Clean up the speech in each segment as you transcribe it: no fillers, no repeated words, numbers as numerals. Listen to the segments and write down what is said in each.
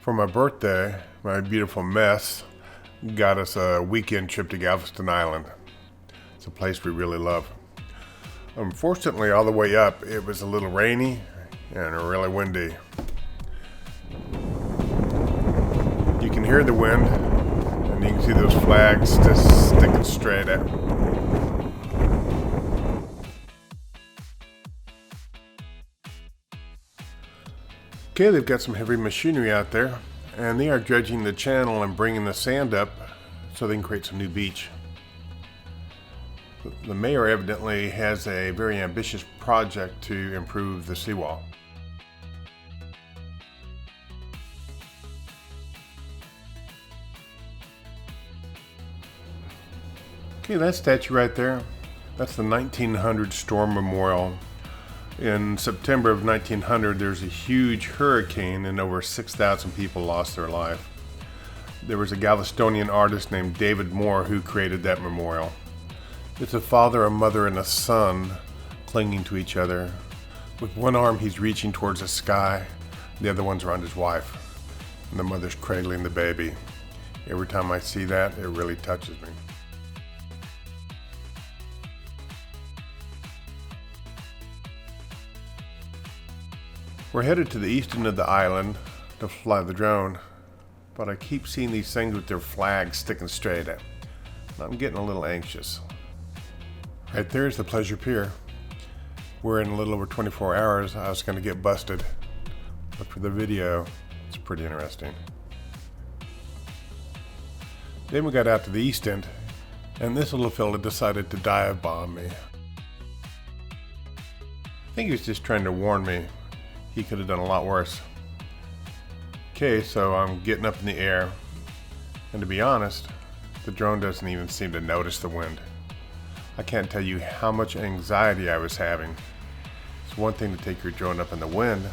For my birthday, my beautiful mess got us a weekend trip to Galveston Island. It's a place we really love. Unfortunately, all the way up, it was a little rainy and really windy. You can hear the wind, and you can see those flags just sticking straight out. Okay, they've got some heavy machinery out there, and they are dredging the channel and bringing the sand up so they can create some new beach. The mayor evidently has a very ambitious project to improve the seawall. Okay, that statue right there, that's the 1900 Storm Memorial. In September of 1900, there's a huge hurricane and over 6,000 people lost their life. There was a Galvestonian artist named David Moore who created that memorial. It's a father, a mother, and a son clinging to each other. With one arm, he's reaching towards the sky. The other one's around his wife. And the mother's cradling the baby. Every time I see that, it really touches me. We're headed to the east end of the island to fly the drone, but I keep seeing these things with their flags sticking straight at. I'm getting a little anxious. Right there's the Pleasure Pier. We're in a little over 24 hours. I was going to get busted, but for the video, it's pretty interesting. Then we got out to the east end, and this little fella decided to dive bomb me. I think he was just trying to warn me. He could have done a lot worse. Okay, so I'm getting up in the air, and to be honest, the drone doesn't even seem to notice the wind. I can't tell you how much anxiety I was having. It's one thing to take your drone up in the wind,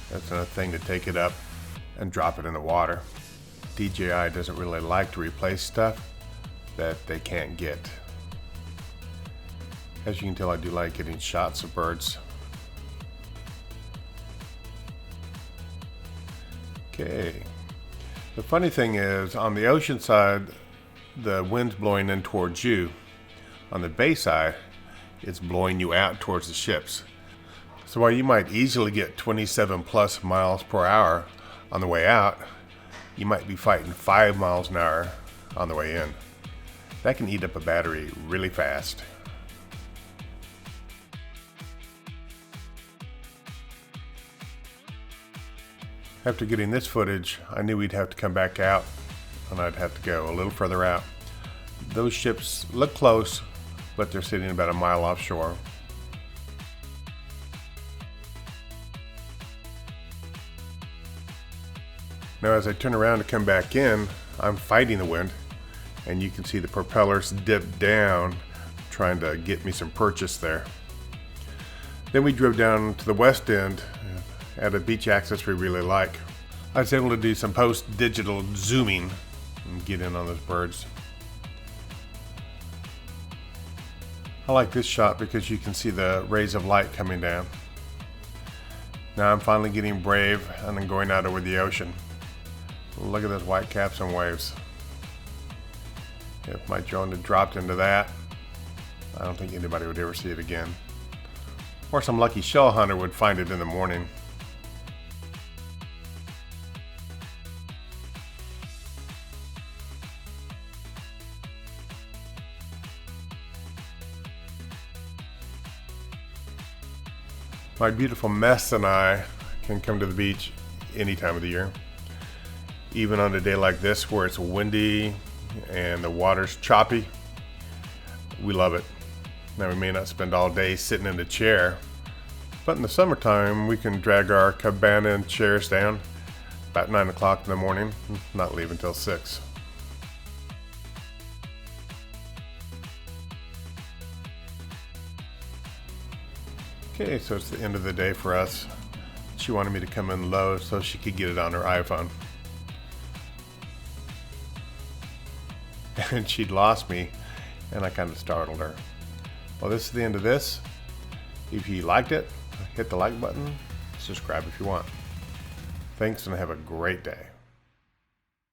that's another thing to take it up and drop it in the water. DJI doesn't really like to replace stuff that they can't get. As you can tell, I do like getting shots of birds. Okay. The funny thing is, on the ocean side, the wind's blowing in towards you. On the bay side, it's blowing you out towards the ships. So while you might easily get 27 plus miles per hour on the way out, you might be fighting 5 miles an hour on the way in. That can eat up a battery really fast. After getting this footage, I knew we'd have to come back out and I'd have to go a little further out. Those ships look close, but they're sitting about a mile offshore. Now as I turn around to come back in, I'm fighting the wind, and you can see the propellers dip down, trying to get me some purchase there. Then we drove down to the west end at a beach access we really like. I was able to do some post-digital zooming and get in on those birds. I like this shot because you can see the rays of light coming down. Now I'm finally getting brave and then going out over the ocean. Look at those white caps and waves. If my drone had dropped into that, I don't think anybody would ever see it again. Or some lucky shell hunter would find it in the morning. My beautiful mess and I can come to the beach any time of the year. Even on a day like this where it's windy and the water's choppy, we love it. Now we may not spend all day sitting in the chair, but in the summertime we can drag our cabana and chairs down about 9 o'clock in the morning, not leave until 6. Okay, so it's the end of the day for us. She wanted me to come in low so she could get it on her iPhone. And she'd lost me, and I kind of startled her. Well, this is the end of this. If you liked it, hit the like button, subscribe if you want. Thanks and have a great day.